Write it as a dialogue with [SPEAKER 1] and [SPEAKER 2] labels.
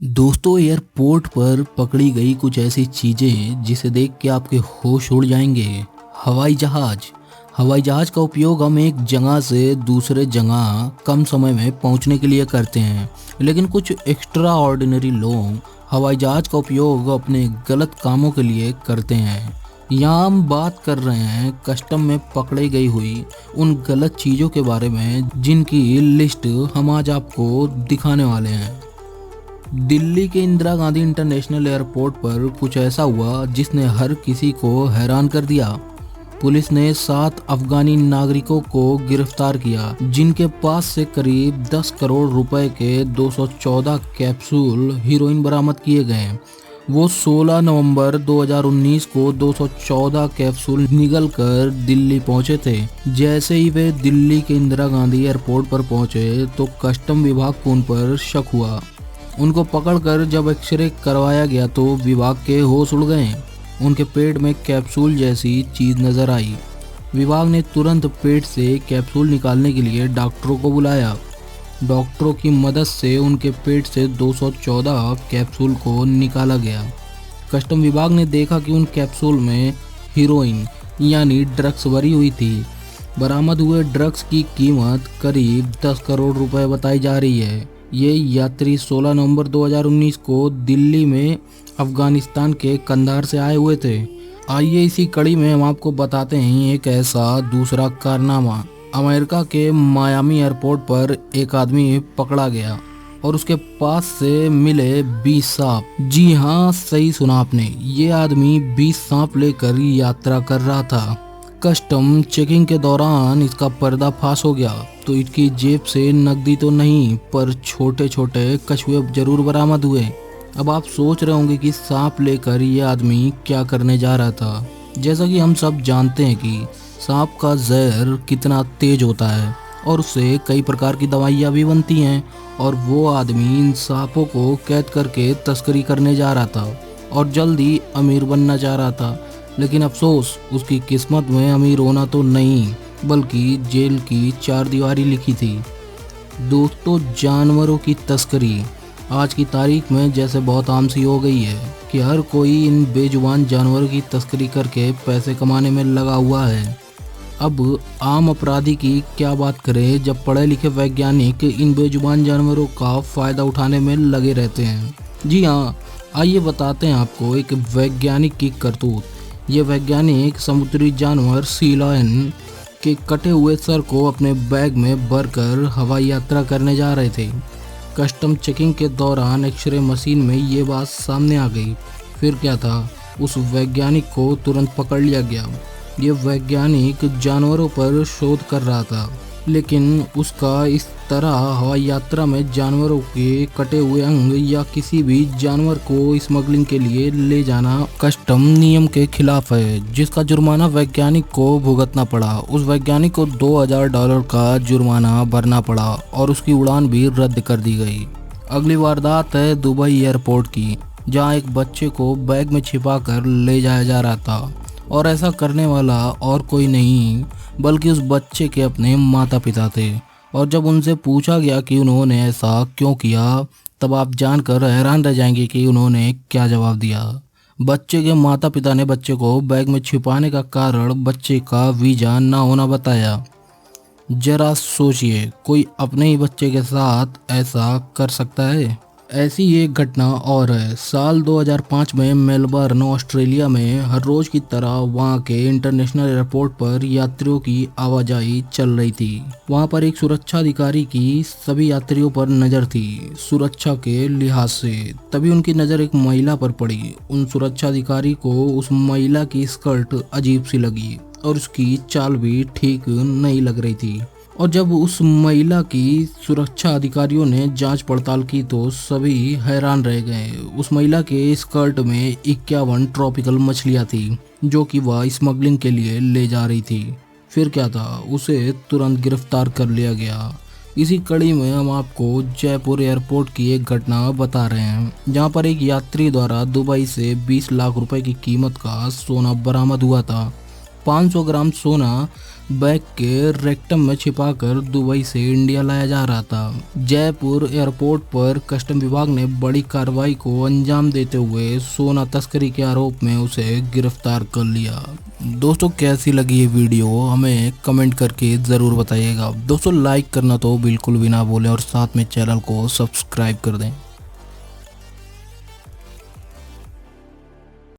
[SPEAKER 1] दोस्तों, एयरपोर्ट पर पकड़ी गई कुछ ऐसी चीजें जिसे देख के आपके होश उड़ जाएंगे। हवाई जहाज। हवाई जहाज का उपयोग हम एक जगह से दूसरे जगह कम समय में पहुंचने के लिए करते हैं, लेकिन कुछ एक्स्ट्रा ऑर्डिनरी लोग हवाई जहाज का उपयोग अपने गलत कामों के लिए करते हैं। यहाँ हम बात कर रहे हैं कस्टम में पकड़ी गई हुई उन गलत चीज़ों के बारे में जिनकी लिस्ट हम आज आपको दिखाने वाले हैं। दिल्ली के इंदिरा गांधी इंटरनेशनल एयरपोर्ट पर कुछ ऐसा हुआ जिसने हर किसी को हैरान कर दिया। पुलिस ने 7 अफगानी नागरिकों को गिरफ्तार किया जिनके पास से करीब 10 करोड़ रुपए के 214 कैप्सूल हीरोइन बरामद किए गए। वो 16 नवंबर 2019 को 214 कैप्सूल निगल कर दिल्ली पहुंचे थे। जैसे ही वे दिल्ली के इंदिरा गांधी एयरपोर्ट पर पहुंचे तो कस्टम विभाग को उन पर शक हुआ। उनको पकड़कर जब एक्सरे करवाया गया तो विभाग के होश उड़ गए। उनके पेट में कैप्सूल जैसी चीज नजर आई। विभाग ने तुरंत पेट से कैप्सूल निकालने के लिए डॉक्टरों को बुलाया। डॉक्टरों की मदद से उनके पेट से 214 कैप्सूल को निकाला गया। कस्टम विभाग ने देखा कि उन कैप्सूल में हीरोइन यानी ड्रग्स भरी हुई थी। बरामद हुए ड्रग्स की कीमत करीब 10 करोड़ रुपए बताई जा रही है। ये यात्री 16 नवंबर 2019 को दिल्ली में अफगानिस्तान के कंधार से आए हुए थे। आइए इसी कड़ी में हम आपको बताते हैं एक ऐसा दूसरा कारनामा। अमेरिका के मायामी एयरपोर्ट पर एक आदमी पकड़ा गया और उसके पास से मिले 20 सांप। जी हाँ, सही सुना आपने, ये आदमी 20 सांप लेकर यात्रा कर रहा था। कस्टम चेकिंग के दौरान इसका पर्दाफाश हो गया तो इसकी जेब से नकदी तो नहीं पर छोटे छोटे कछुए जरूर बरामद हुए। अब आप सोच रहे होंगे कि सांप लेकर ये आदमी क्या करने जा रहा था। जैसा कि हम सब जानते हैं कि सांप का जहर कितना तेज होता है और उससे कई प्रकार की दवाइयाँ भी बनती हैं, और वो आदमी इन सांपों को कैद करके तस्करी करने जा रहा था और जल्दी अमीर बनना चाह रहा था। लेकिन अफसोस, उसकी किस्मत में अमीर होना तो नहीं बल्कि जेल की 4 दीवारी लिखी थी। दोस्तों, जानवरों की तस्करी आज की तारीख में जैसे बहुत आम सी हो गई है कि हर कोई इन बेजुबान जानवरों की तस्करी करके पैसे कमाने में लगा हुआ है। अब आम अपराधी की क्या बात करें जब पढ़े लिखे वैज्ञानिक इन बेजुबान जानवरों का फायदा उठाने में लगे रहते हैं। जी हाँ, आइए बताते हैं आपको एक वैज्ञानिक की करतूत। ये वैज्ञानिक समुद्री जानवर सी लायन के कटे हुए सर को अपने बैग में भरकर हवाई यात्रा करने जा रहे थे। कस्टम चेकिंग के दौरान एक्सरे मशीन में ये बात सामने आ गई। फिर क्या था, उस वैज्ञानिक को तुरंत पकड़ लिया गया। ये वैज्ञानिक जानवरों पर शोध कर रहा था, लेकिन उसका इस तरह हवाई यात्रा में जानवरों के कटे हुए अंग या किसी भी जानवर को स्मगलिंग के लिए ले जाना कस्टम नियम के खिलाफ है, जिसका जुर्माना वैज्ञानिक को भुगतना पड़ा। उस वैज्ञानिक को $2000 का जुर्माना भरना पड़ा और उसकी उड़ान भी रद्द कर दी गई। अगली वारदात है दुबई एयरपोर्ट की, जहां एक बच्चे को बैग में छिपा कर ले जाया जा रहा था, और ऐसा करने वाला और कोई नहीं बल्कि उस बच्चे के अपने माता पिता थे। और जब उनसे पूछा गया कि उन्होंने ऐसा क्यों किया, तब आप जानकर हैरान रह जाएंगे कि उन्होंने क्या जवाब दिया। बच्चे के माता पिता ने बच्चे को बैग में छिपाने का कारण बच्चे का वीजा ना होना बताया। जरा सोचिए, कोई अपने ही बच्चे के साथ ऐसा कर सकता है? ऐसी एक घटना और है। साल 2005 में मेलबर्न, ऑस्ट्रेलिया में हर रोज की तरह वहां के इंटरनेशनल एयरपोर्ट पर यात्रियों की आवाजाही चल रही थी। वहां पर एक सुरक्षा अधिकारी की सभी यात्रियों पर नजर थी, सुरक्षा के लिहाज से। तभी उनकी नजर एक महिला पर पड़ी। उन सुरक्षा अधिकारी को उस महिला की स्कर्ट अजीब सी लगी और उसकी चाल भी ठीक नहीं लग रही थी। और जब उस महिला की सुरक्षा अधिकारियों ने जांच पड़ताल की तो सभी हैरान रह गए। उस महिला के स्कर्ट में 51 ट्रॉपिकल मछलियां थी जो कि वह स्मगलिंग के लिए ले जा रही थी। फिर क्या था, उसे तुरंत गिरफ्तार कर लिया गया। इसी कड़ी में हम आपको जयपुर एयरपोर्ट की एक घटना बता रहे हैं, जहां पर एक यात्री द्वारा दुबई से 20 लाख रुपए की कीमत का सोना बरामद हुआ था। 500 ग्राम सोना बैग के रेक्टम में छिपाकर दुबई से इंडिया लाया जा रहा था। जयपुर एयरपोर्ट पर कस्टम विभाग ने बड़ी कार्रवाई को अंजाम देते हुए सोना तस्करी के आरोप में उसे गिरफ्तार कर लिया। दोस्तों कैसी लगी ये वीडियो हमें कमेंट करके ज़रूर बताइएगा। दोस्तों लाइक करना तो बिल्कुल भी ना भूलें और साथ में चैनल को सब्सक्राइब कर दें।